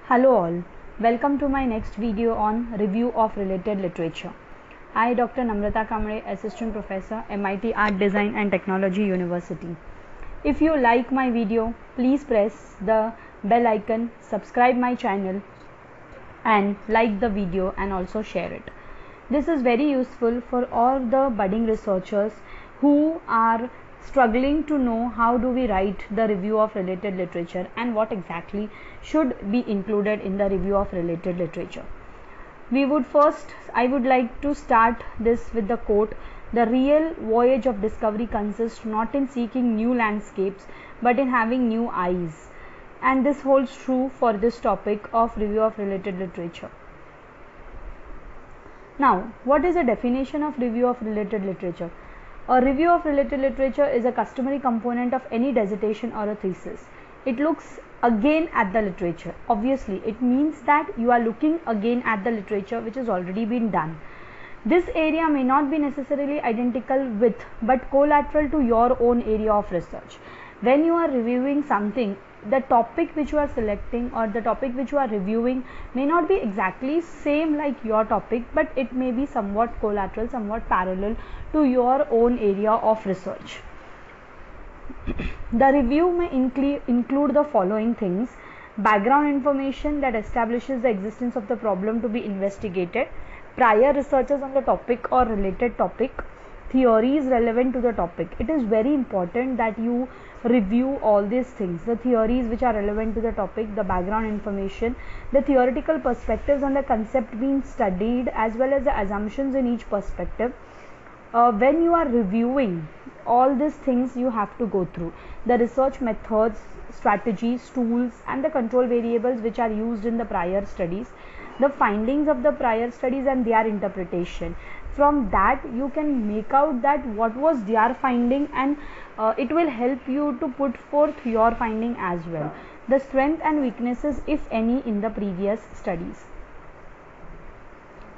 Hello all, welcome to my next video on review of related literature. I, Dr. Namrata Kamble, Assistant Professor, MIT Art Design and Technology University. If you like my video, please press the bell icon, subscribe my channel and like the video and also share it. This is very useful for all the budding researchers who are struggling to know how do we write the review of related literature and what exactly should be included in the review of related literature. I would like to start this with the quote, "The real voyage of discovery consists not in seeking new landscapes but in having new eyes." And this holds true for this topic of review of related literature. Now, what is the definition of review of related literature? A review of related literature is a customary component of any dissertation or a thesis. It looks again at the literature. Obviously, it means that you are looking again at the literature which has already been done. This area may not be necessarily identical with but collateral to your own area of research. When you are reviewing something, the topic which you are selecting or the topic which you are reviewing may not be exactly same like your topic, but it may be somewhat collateral, somewhat parallel to your own area of research. The review may include the following things: background information that establishes the existence of the problem to be investigated, prior researches on the topic or related topic, theories relevant to the topic. It is very important that you review all these things: the theories which are relevant to the topic, the background information, the theoretical perspectives on the concept being studied, as well as the assumptions in each perspective. When you are reviewing all these things, you have to go through the research methods, strategies, tools and the control variables which are used in the prior studies, the findings of the prior studies and their interpretation. From that you can make out that what was their finding, and it will help you to put forth your finding as well, the strength and weaknesses if any in the previous studies.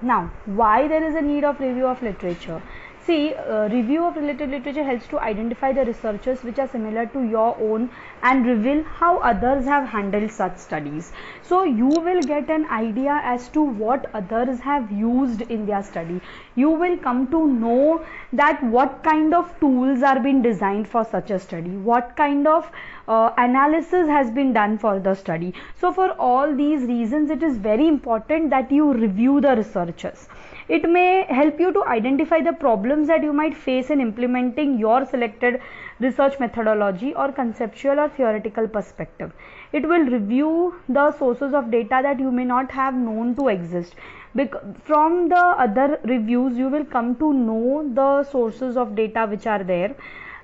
Now, why there is a need of review of literature? See, review of related literature helps to identify the researchers which are similar to your own and reveal how others have handled such studies. So you will get an idea as to what others have used in their study. You will come to know that what kind of tools are being designed for such a study, what kind of analysis has been done for the study. So for all these reasons, it is very important that you review the researchers. It may help you to identify the problems that you might face in implementing your selected research methodology or conceptual or theoretical perspective. It will review the sources of data that you may not have known to exist. From the other reviews, you will come to know the sources of data which are there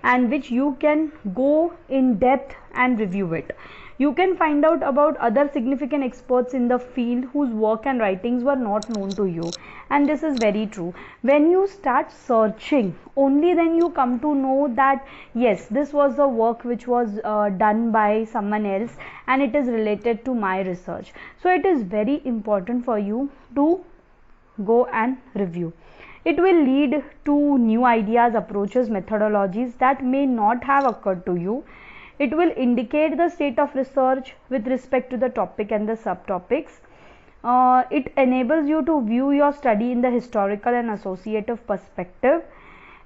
and which you can go in depth and review it. You can find out about other significant experts in the field whose work and writings were not known to you, and this is very true. When you start searching, only then you come to know that yes, this was the work which was done by someone else and it is related to my research. So it is very important for you to go and review. It will lead to new ideas, approaches, methodologies that may not have occurred to you. It will indicate the state of research with respect to the topic and the subtopics. It enables you to view your study in the historical and associative perspective.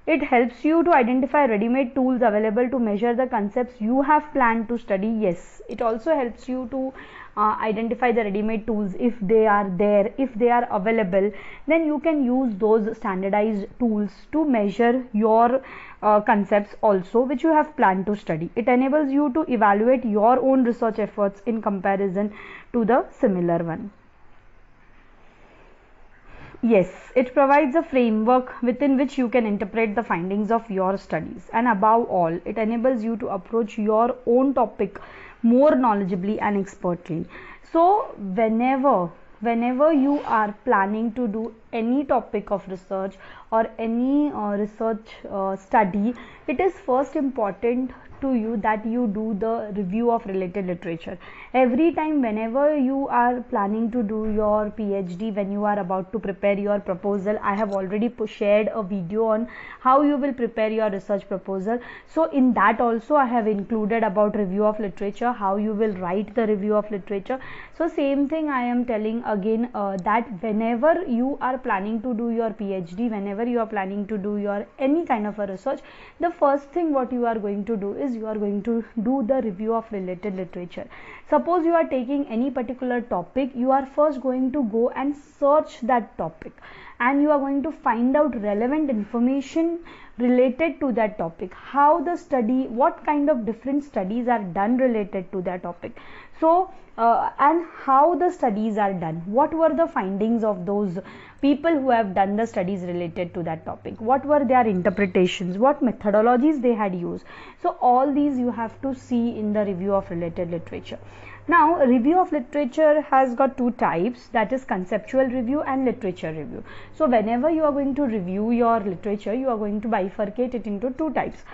It helps you to identify ready-made tools available to measure the concepts you have planned to study. Yes, it also helps you to identify the ready-made tools if they are there, if they are available. Then you can use those standardized tools to measure your concepts also which you have planned to study. It enables you to evaluate your own research efforts in comparison to the similar one. Yes, it provides a framework within which you can interpret the findings of your studies, and above all, it enables you to approach your own topic more knowledgeably and expertly. So whenever you are planning to do any topic of research or any research study, it is first important to you that you do the review of related literature. Every time whenever you are planning to do your PhD, when you are about to prepare your proposal, I have already shared a video on how you will prepare your research proposal. So in that also I have included about review of literature, how you will write the review of literature. So same thing I am telling again, that whenever you are planning to do your PhD, whenever you are planning to do your any kind of a research, the first thing what you are going to do is you are going to do the review of related literature. Suppose you are taking any particular topic, you are first going to go and search that topic, and you are going to find out relevant information related to that topic, how the study, what kind of different studies are done related to that topic. So and how the studies are done, what were the findings of those people who have done the studies related to that topic, what were their interpretations, what methodologies they had used. So all these you have to see in the review of related literature. Now review of literature has got two types, that is conceptual review and literature review. So whenever you are going to review your literature, you are going to bifurcate it into two types,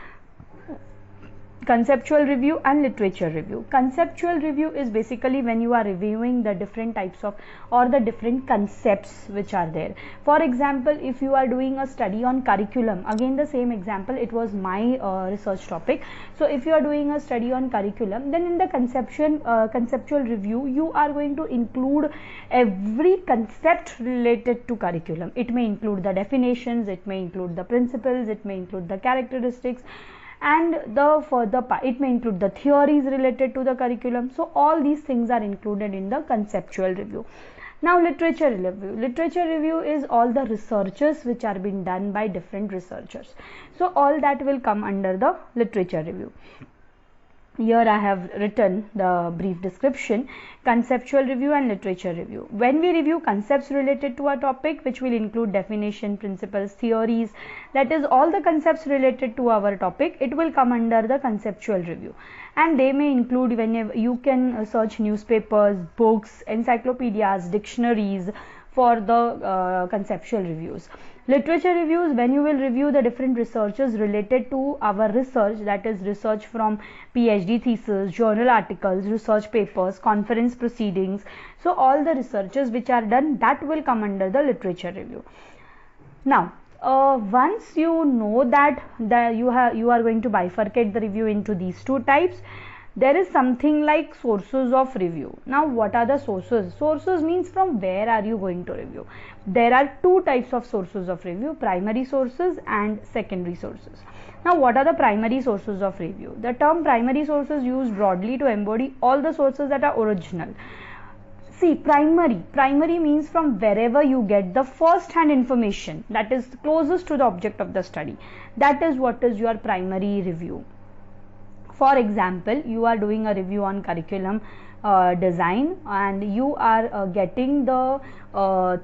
conceptual review and literature review. Conceptual review is basically when you are reviewing the different types of or the different concepts which are there. For example, if you are doing a study on curriculum, again the same example, it was my research topic. So if you are doing a study on curriculum, then in the conceptual review, you are going to include every concept related to curriculum. It may include the definitions, it may include the principles, it may include the characteristics, and the further part, it may include the theories related to the curriculum. So all these things are included in the conceptual review. Now literature review. Literature review is all the researches which are being done by different researchers. So all that will come under the literature review. Here I have written the brief description, conceptual review and literature review. When we review concepts related to a topic, which will include definition, principles, theories, that is all the concepts related to our topic, it will come under the conceptual review. And they may include, whenever you can search newspapers, books, encyclopedias, dictionaries for the conceptual reviews. Literature reviews, when you will review the different researches related to our research, that is research from PhD thesis, journal articles, research papers, conference proceedings. So all the researches which are done, that will come under the literature review. Now once you know that you are going to bifurcate the review into these two types, there is something like sources of review. Now what are the sources? Sources means from where are you going to review. There are two types of sources of review, primary sources and secondary sources. Now what are the primary sources of review? The term primary sources used broadly to embody all the sources that are original. See, primary means from wherever you get the first hand information that is closest to the object of the study. That is what is your primary review. For example, you are doing a review on curriculum design, and you are getting the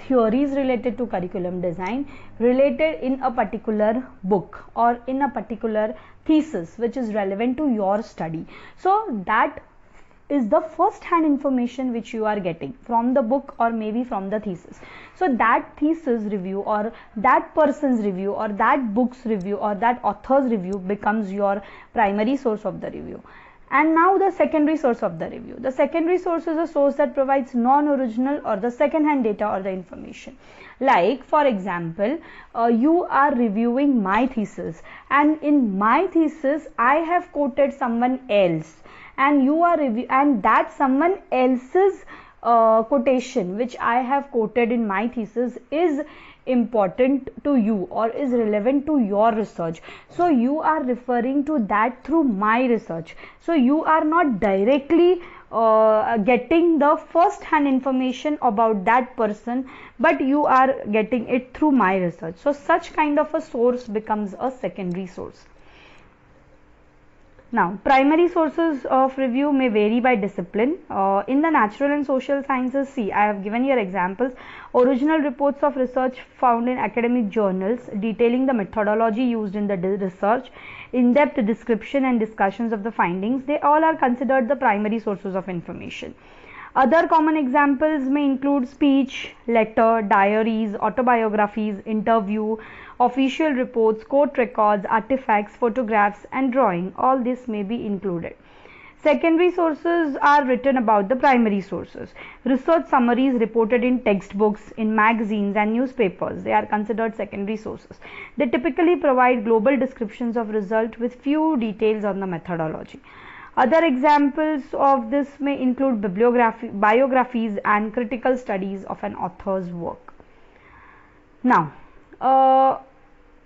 theories related to curriculum design related in a particular book or in a particular thesis which is relevant to your study. So that is the first hand information which you are getting from the book or maybe from the thesis. So that thesis review or that person's review or that book's review or that author's review becomes your primary source of the review. And now the secondary source of the review. The secondary source is a source that provides non-original or the second hand data or the information. Like for example, you are reviewing my thesis, and in my thesis I have quoted someone else, and you are and that someone else's quotation which I have quoted in my thesis is important to you or is relevant to your research. So you are referring to that through my research. So you are not directly getting the first hand information about that person, but you are getting it through my research. So such kind of a source becomes a secondary source. Now, primary sources of review may vary by discipline. In the natural and social sciences, see, I have given here examples. Original reports of research found in academic journals detailing the methodology used in the research, in-depth description and discussions of the findings, they all are considered the primary sources of information. Other common examples may include speech, letter, diaries, autobiographies, interview, official reports, court records, artifacts, photographs, and drawing. All this may be included. Secondary sources are written about the primary sources. Research summaries reported in textbooks, in magazines and newspapers. They are considered secondary sources. They typically provide global descriptions of result with few details on the methodology. Other examples of this may include biographies and critical studies of an author's work. Now,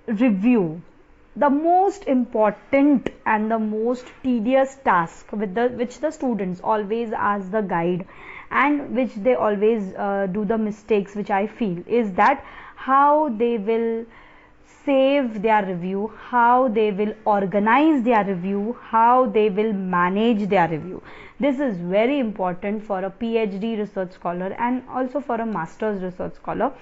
review. The most important and the most tedious task which the students always ask the guide, and which they always do the mistakes, which I feel, is that how they will save their review, how they will organize their review, how they will manage their review. This is very important for a PhD research scholar and also for a master's research scholar.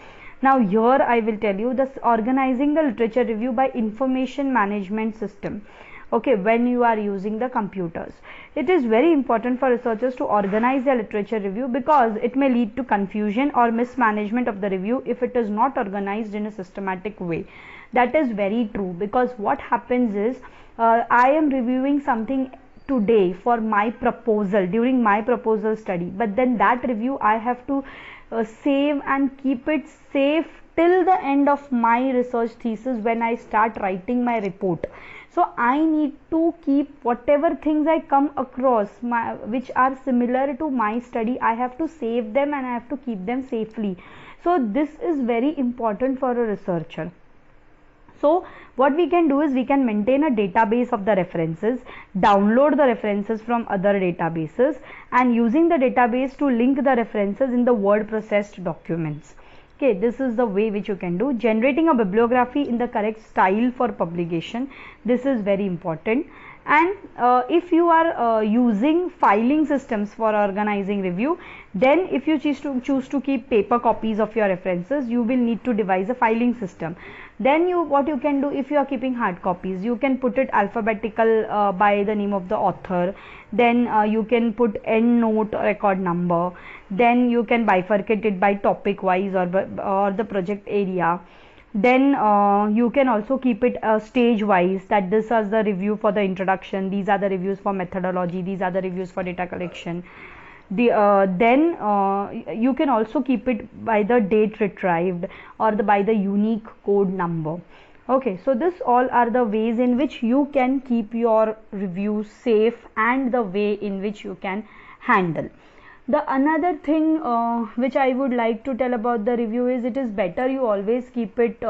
Now here I will tell you this organizing the literature review by information management system. Okay, when you are using the computers, it is very important for researchers to organize their literature review, because it may lead to confusion or mismanagement of the review if it is not organized in a systematic way. That is very true, because what happens is I am reviewing something today for my proposal, during my proposal study, but then that review I have to save and keep it safe till the end of my research thesis when I start writing my report. So I need to keep whatever things I come across which are similar to my study, I have to save them and I have to keep them safely. So this is very important for a researcher. So what we can do is we can maintain a database of the references, download the references from other databases, and using the database to link the references in the word processed documents. Okay, this is the way which you can do. Generating a bibliography in the correct style for publication. This is very important. And if you are using filing systems for organizing review, then if you choose to keep paper copies of your references, you will need to devise a filing system. Then what you can do, if you are keeping hard copies, you can put it alphabetical by the name of the author. Then you can put end note record number. Then you can bifurcate it by topic wise or the project area. Then you can also keep it stage wise, that this is the review for the introduction, these are the reviews for methodology, these are the reviews for data collection. Then you can also keep it by the date retrieved or by the unique code number. Okay, so this all are the ways in which you can keep your review safe and the way in which you can handle. The another thing which I would like to tell about the review is, it is better you always keep it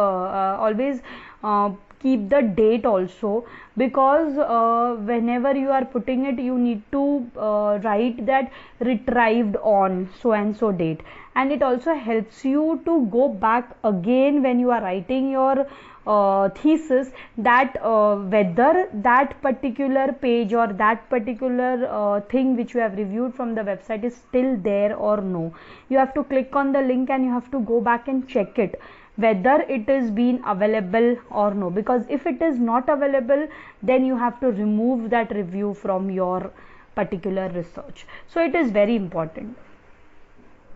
keep the date also, because whenever you are putting it, you need to write that retrieved on so and so date, and it also helps you to go back again when you are writing your thesis, that whether that particular page or that particular thing which you have reviewed from the website is still there or no. You have to click on the link and you have to go back and check it whether it is been available or no, because if it is not available, then you have to remove that review from your particular research. So it is very important.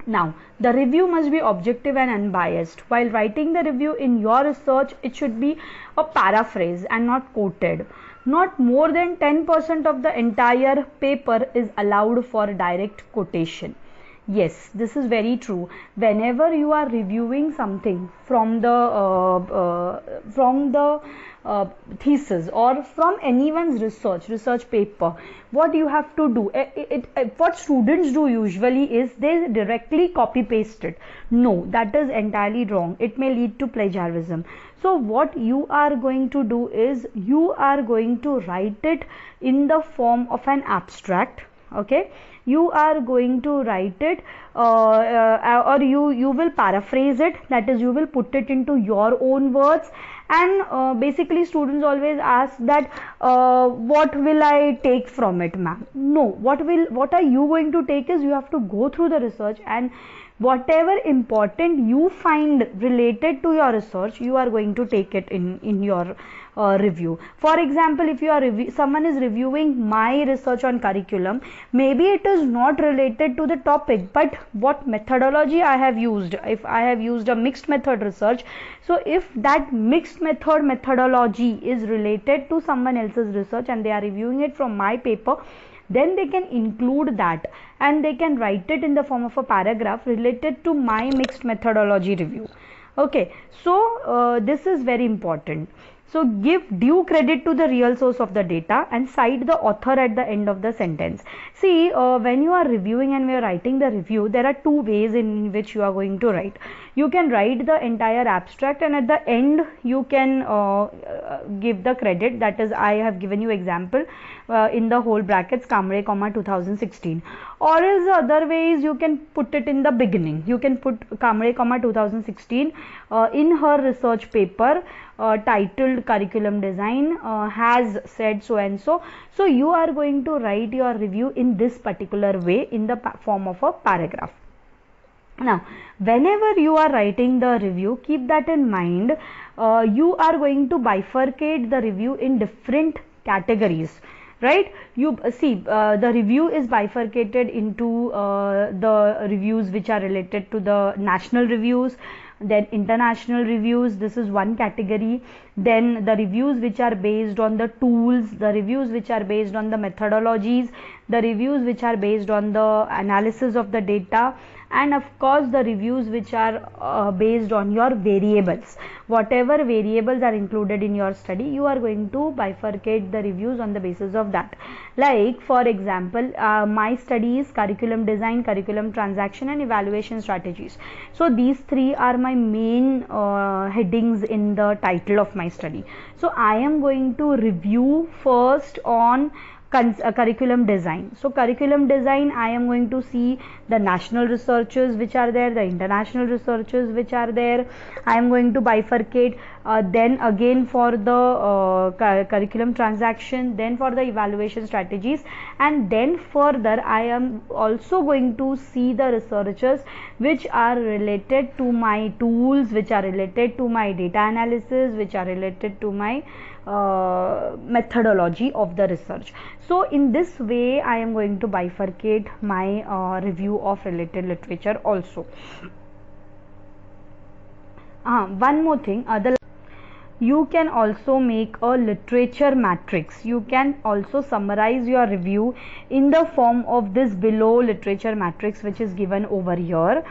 Now, the review must be objective and unbiased. While writing the review in your research, it should be a paraphrase and not quoted. Not more than 10% of the entire paper is allowed for direct quotation. Yes, this is very true. Whenever you are reviewing something from the thesis or from anyone's research paper, what you have to do, what students do usually is they directly copy paste it. No, that is entirely wrong. It may lead to plagiarism. So what you are going to do is, you are going to write it in the form of an abstract. Okay, you are going to write it or you will paraphrase it, that is, you will put it into your own words. And basically students always ask that what will I take from it, ma'am? No, what are you going to take is, you have to go through the research, and whatever important you find related to your research, you are going to take it in your review. For example, if you are someone is reviewing my research on curriculum, maybe it is not related to the topic, but what methodology I have used. If I have used a mixed method research, so if that mixed method methodology is related to someone else's research and they are reviewing it from my paper, then they can include that and they can write it in the form of a paragraph related to my mixed methodology review. Okay, so this is very important. So give due credit to the real source of the data and cite the author at the end of the sentence. See, when you are reviewing and we are writing the review, there are two ways in which you are going to write. You can write the entire abstract and at the end you can give the credit, that is I have given you example in the whole brackets Kamble, 2016, or as other ways you can put it in the beginning. You can put Kamble, 2016 in her research paper titled curriculum design has said so and so. So you are going to write your review in this particular way in the form of a paragraph. Now, whenever you are writing the review, keep that in mind. You are going to bifurcate the review in different categories, right? You see, the review is bifurcated into the reviews which are related to the national reviews, then international reviews, this is one category. Then the reviews which are based on the tools, the reviews which are based on the methodologies, the reviews which are based on the analysis of the data, and of course the reviews which are based on your variables. Whatever variables are included in your study, you are going to bifurcate the reviews on the basis of that. Like for example, my study is curriculum design, curriculum transaction and evaluation strategies. So these three are my main headings in the title of my study. So I am going to review first on curriculum design. So curriculum design, I am going to see the national researchers which are there, the international researchers which are there. I am going to bifurcate then again for the curriculum transaction, then for the evaluation strategies, and then further I am also going to see the researchers which are related to my tools, which are related to my data analysis, which are related to my methodology of the research. So in this way I am going to bifurcate my review of related literature also. One more thing, you can also make a literature matrix. You can also summarize your review in the form of this below literature matrix which is given over here.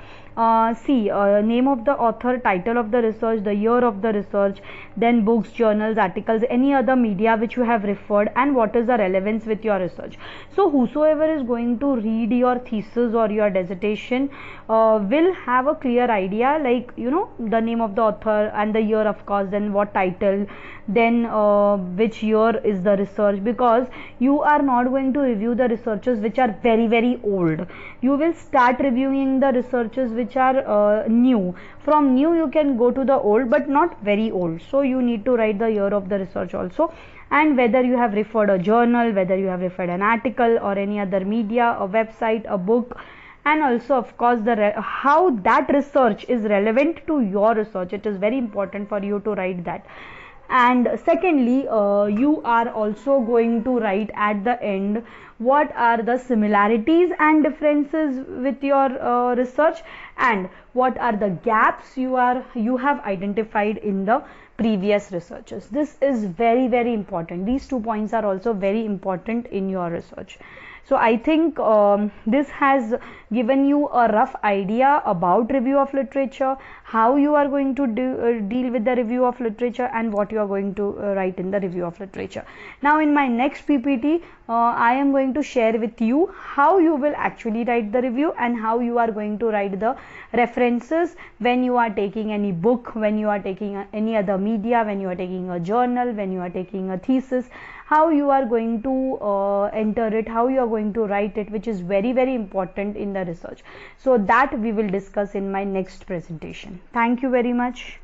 See, name of the author, title of the research, the year of the research, then books, journals, articles, any other media which you have referred, and what is the relevance with your research. So whosoever is going to read your thesis or your dissertation will have a clear idea, like, you know, the name of the author and the year of course, then what title, then which year is the research, because you are not going to review the researches which are very, very old. You will start reviewing the researches which are new. From new you can go to the old, but not very old. So you need to write the year of the research also, and whether you have referred a journal, whether you have referred an article or any other media, a website, a book, and also of course how that research is relevant to your research. It is very important for you to write that. And secondly, you are also going to write at the end what are the similarities and differences with your research, and what are the gaps you have identified in the previous researches. This is very, very important. These 2 points are also very important in your research. So I think this has given you a rough idea about review of literature, how you are going to deal with the review of literature, and what you are going to write in the review of literature. Now in my next PPT, I am going to share with you how you will actually write the review and how you are going to write the references when you are taking any book, when you are taking any other media, when you are taking a journal, when you are taking a thesis, how you are going to enter it, how you are going to write it, which is very, very important in the research. So that we will discuss in my next presentation. Thank you very much.